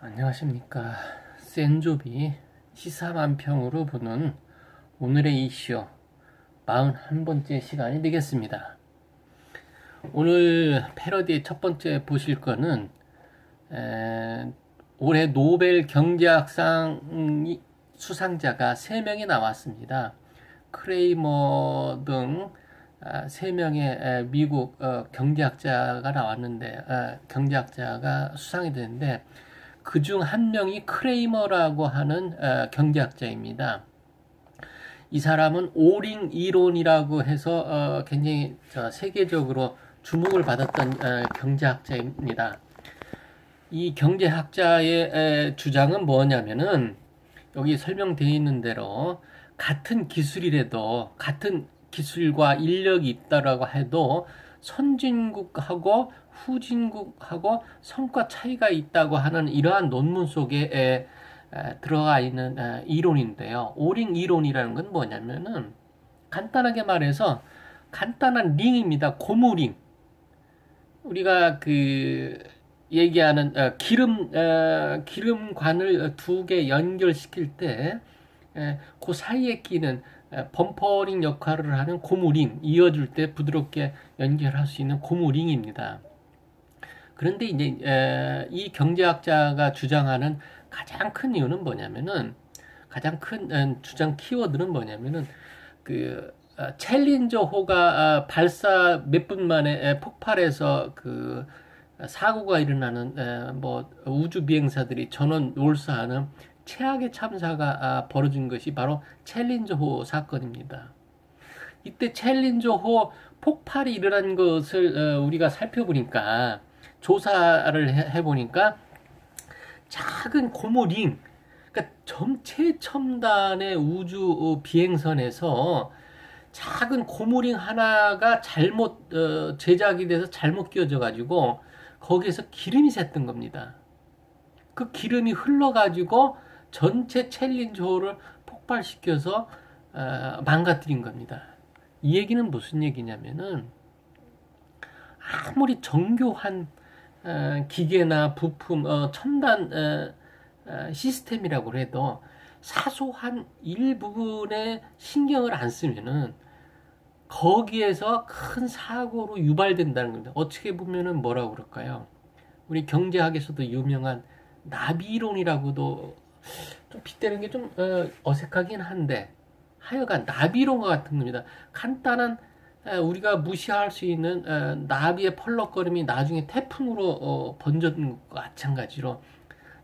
안녕하십니까. 센조비 시사만평으로 보는 오늘의 이슈 41번째 시간이 되겠습니다. 오늘 패러디의 첫 번째 보실 거는 올해 노벨 경제학상 수상자가 3명이 나왔습니다. 크레이머 등 3명의 미국 경제학자가 나왔는데 경제학자가 수상이 되는데 그중 한 명이 크레이머라고 하는 경제학자입니다. 이 사람은 오링 이론이라고 해서 굉장히 세계적으로 주목을 받았던 경제학자입니다. 이 경제학자의 주장은 뭐냐면은 여기 설명되어 있는 대로 같은 기술이라도 같은 기술과 인력이 있다라고 해도 선진국하고 후진국하고 성과 차이가 있다고 하는 이러한 논문 속에 들어가 있는 이론인데요. 오링 이론이라는 건 뭐냐면은 간단하게 말해서 간단한 링입니다. 고무링. 우리가 그 얘기하는 기름관을 두 개 연결시킬 때 그 사이에 끼는 범퍼링 역할을 하는 고무링, 이어줄 때 부드럽게 연결할 수 있는 고무링입니다. 그런데 이제 이 경제학자가 주장하는 가장 큰 이유는 뭐냐면은 가장 큰 주장 키워드는 뭐냐면은 그 챌린저호가 발사 몇 분 만에 폭발해서 그 사고가 일어나는 뭐 우주 비행사들이 전원 몰수하는 최악의 참사가 벌어진 것이 바로 챌린저호 사건입니다. 이때 챌린저호 폭발이 일어난 것을 우리가 살펴보니까 조사를 해보니까 작은 고무링, 그러니까 최첨단의 우주 비행선에서 작은 고무링 하나가 잘못 제작이 돼서 잘못 끼워져 가지고 거기에서 기름이 샜던 겁니다. 그 기름이 흘러가지고 전체 챌린저호를 폭발시켜서 망가뜨린 겁니다. 이 얘기는 무슨 얘기냐면은 아무리 정교한 기계나 부품, 첨단 시스템이라고 해도 사소한 일부분에 신경을 안 쓰면은 거기에서 큰 사고로 유발된다는 겁니다. 어떻게 보면은 뭐라고 그럴까요? 우리 경제학에서도 유명한 나비론이라고도 좀 빗대는 게 좀 어색하긴 한데 하여간 나비론과 같은 겁니다. 간단한 우리가 무시할 수 있는 나비의 펄럭거림이 나중에 태풍으로 번져든 것과 마찬가지로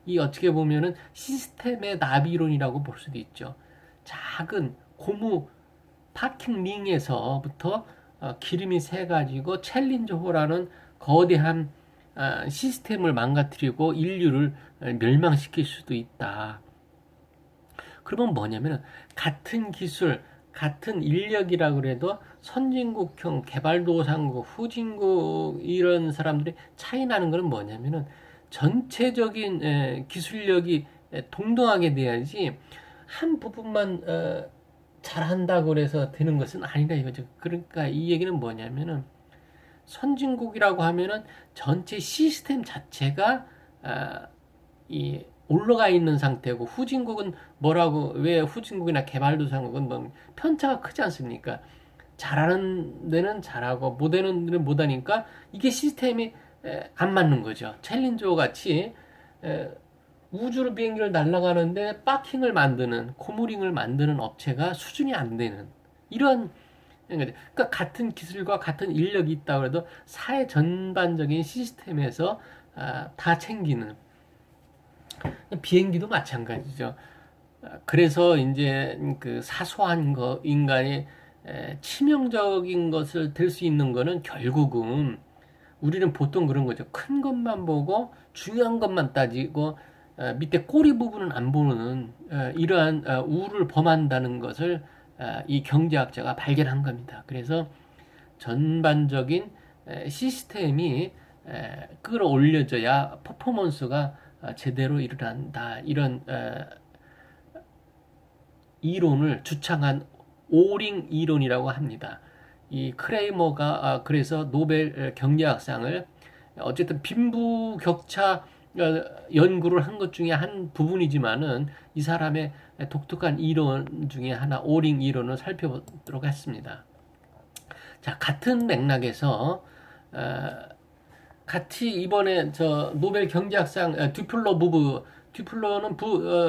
이 어떻게 보면은 시스템의 나비론이라고 볼 수도 있죠. 작은 고무 파킹 링에서부터 기름이 새가지고 챌린저호라는 거대한 시스템을 망가뜨리고 인류를 멸망시킬 수도 있다. 그러면 뭐냐면 같은 기술, 같은 인력이라고 해도 선진국형, 개발도상국, 후진국 이런 사람들이 차이 나는 것은 뭐냐면은 전체적인 기술력이 동등하게 돼야지 한 부분만 잘한다고 해서 되는 것은 아니다 이거죠. 그러니까 이 얘기는 뭐냐면은 선진국이라고 하면은 전체 시스템 자체가 이 올라가 있는 상태고 후진국은 뭐라고 왜 후진국이나 개발도상국은 뭐 편차가 크지 않습니까? 잘하는 데는 잘하고 못하는 데는 못하니까 이게 시스템이 안 맞는 거죠. 챌린저 같이 우주로 비행기를 날아가는데 파킹을 만드는 코모링을 만드는 업체가 수준이 안 되는 이런 그러니까 같은 기술과 같은 인력이 있다고 해도 사회 전반적인 시스템에서 다 챙기는 비행기도 마찬가지죠. 그래서 이제 그 사소한 거 인간의 치명적인 것을 될 수 있는 거는 결국은 우리는 보통 그런 거죠. 큰 것만 보고 중요한 것만 따지고 밑에 꼬리 부분은 안 보는 이러한 우를 범한다는 것을 이 경제학자가 발견한 겁니다. 그래서 전반적인 시스템이 끌어올려져야 퍼포먼스가 제대로 일어난다. 이런 이론을 주창한 오링 이론이라고 합니다. 이 크레이머가 그래서 노벨 경제학상을 어쨌든 빈부격차 연구를 한 것 중에 한 부분이지만은 이 사람의 독특한 이론 중에 하나, 오링 이론을 살펴보도록 했습니다. 자, 같은 맥락에서 같이 이번에 저 노벨 경제학상 듀플로 부부, 듀플로는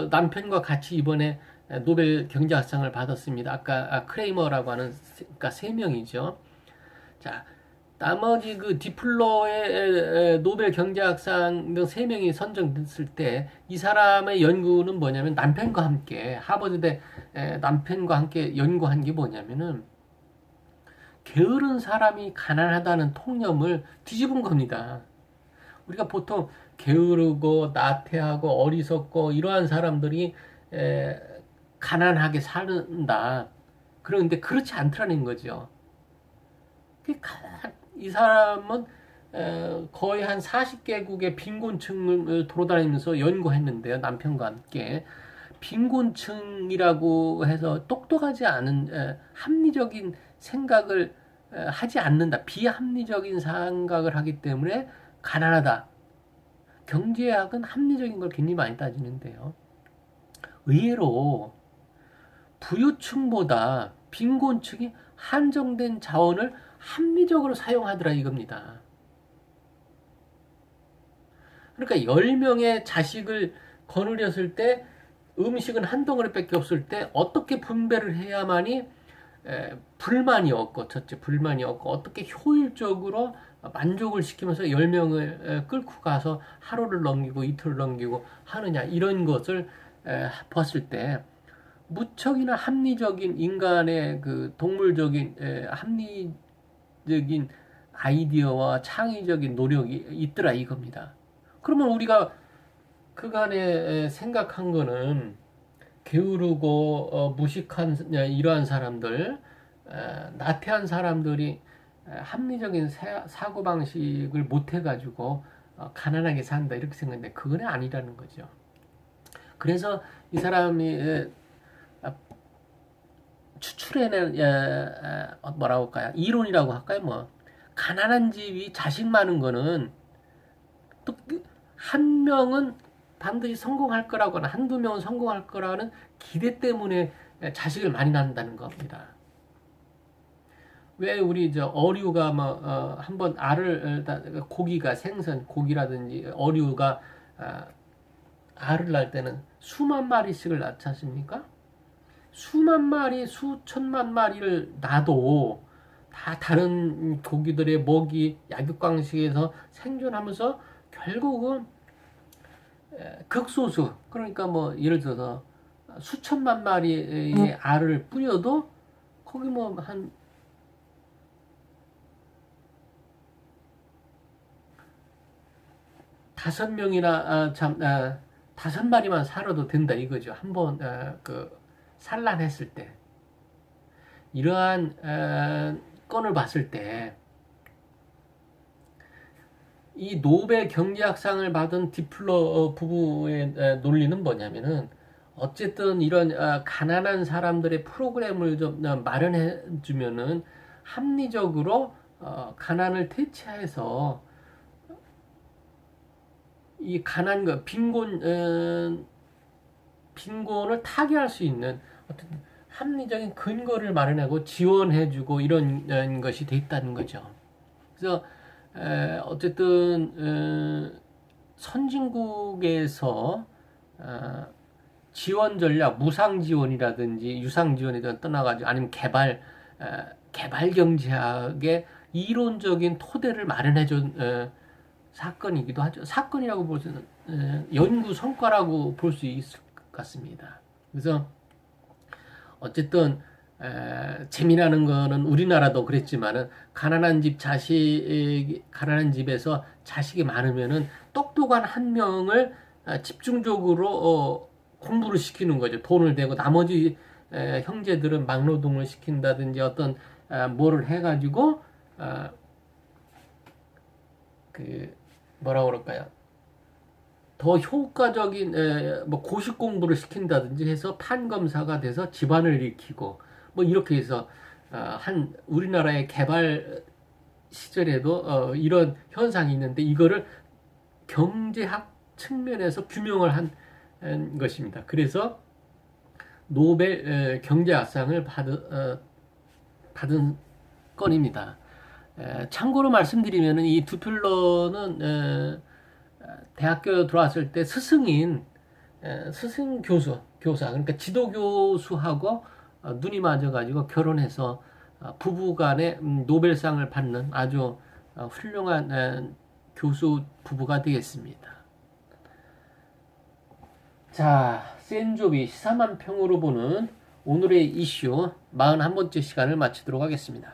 남편과 같이 이번에 노벨 경제학상을 받았습니다. 아까 크레이머라고 하는 그러니까 세 명이죠. 자, 나머지 그 디플로의 노벨 경제학상 등 세 명이 선정됐을 때 이 사람의 연구는 뭐냐면 남편과 함께 하버드대 남편과 함께 연구한 게 뭐냐면은 게으른 사람이 가난하다는 통념을 뒤집은 겁니다. 우리가 보통 게으르고 나태하고 어리석고 이러한 사람들이 가난하게 사는다. 그런데 그렇지 않더라는 거죠. 이 사람은 거의 한 40개국의 빈곤층을 돌아다니면서 연구했는데요. 남편과 함께. 빈곤층이라고 해서 똑똑하지 않은 합리적인 생각을 하지 않는다. 비합리적인 생각을 하기 때문에 가난하다. 경제학은 합리적인 걸 굉장히 많이 따지는데요. 의외로 부유층보다 빈곤층이 한정된 자원을 합리적으로 사용하더라 이겁니다. 그러니까 10명의 자식을 거느렸을 때 음식은 한 덩어리밖에 없을 때 어떻게 분배를 해야만이 불만이 없고, 첫째 불만이 없고, 어떻게 효율적으로 만족을 시키면서 10명을 끌고 가서 하루를 넘기고 이틀을 넘기고 하느냐, 이런 것을 봤을 때 무척이나 합리적인 인간의 그 동물적인 합리적인 아이디어와 창의적인 노력이 있더라 이겁니다. 그러면 우리가 그간에 생각한 거는 게으르고 무식한 이러한 사람들, 나태한 사람들이 합리적인 사고방식을 못해가지고 가난하게 산다 이렇게 생각했는데 그건 아니라는 거죠. 그래서 이 사람이 추출해낸 뭐라고 할까요? 이론이라고 할까요? 뭐 가난한 집이 자식 많은 거는 또 한 명은 반드시 성공할 거라거나 한두 명은 성공할 거라는 기대 때문에 자식을 많이 낳는다는 겁니다. 왜 우리 저 어류가 뭐 한번 알을 고기가 생선 고기라든지 어류가 알을 낳을 때는 수만 마리씩을 낳지 않습니까? 수만 마리, 수천만 마리를 낳아도 다 다른 고기들의 먹이, 약육강식에서 생존하면서 결국은 극소수, 그러니까 뭐 예를 들어서 수천만 마리의 알을 뿌려도 거기 뭐 한 5명이나 5마리만 살아도 된다 이거죠. 한번 그 산란했을 때. 이러한 건을 봤을 때 이 노벨 경제학상을 받은 디플러 부부의 논리는 뭐냐면은 어쨌든 이런 가난한 사람들의 프로그램을 좀 마련해 주면은 합리적으로 가난을 대체해서 이 가난과 빈곤을 타개할 수 있는 어떤 합리적인 근거를 마련하고 지원해주고 이런 것이 돼 있다는 거죠. 그래서 어쨌든 선진국에서 지원 전략, 무상 지원이라든지 유상 지원이든 떠나가지고 아니면 개발 경제학의 이론적인 토대를 마련해준 사건이기도 하죠. 사건이라고 볼 수는 연구 성과라고 볼 수 있을 것 같습니다. 그래서 어쨌든 재미나는 거는 우리나라도 그랬지만은 가난한 집에서 자식이 많으면은 똑똑한 한 명을 집중적으로 공부를 시키는 거죠. 돈을 대고 나머지 형제들은 막노동을 시킨다든지 어떤 뭐를 해가지고 그 뭐라 그럴까요? 더 효과적인 뭐 고시 공부를 시킨다든지 해서 판검사가 돼서 집안을 일으키고 뭐 이렇게 해서 한 우리나라의 개발 시절에도 이런 현상이 있는데 이거를 경제학 측면에서 규명을 한 것입니다. 그래서 노벨 경제학상을 받은 건입니다. 참고로 말씀드리면 이 두플러는 대학교 들어왔을 때 스승 교사, 그러니까 지도 교수하고 눈이 맞아가지고 결혼해서 부부 간에 노벨상을 받는 아주 훌륭한 교수 부부가 되겠습니다. 자, 센조비 시사만 평으로 보는 오늘의 이슈 41번째 시간을 마치도록 하겠습니다.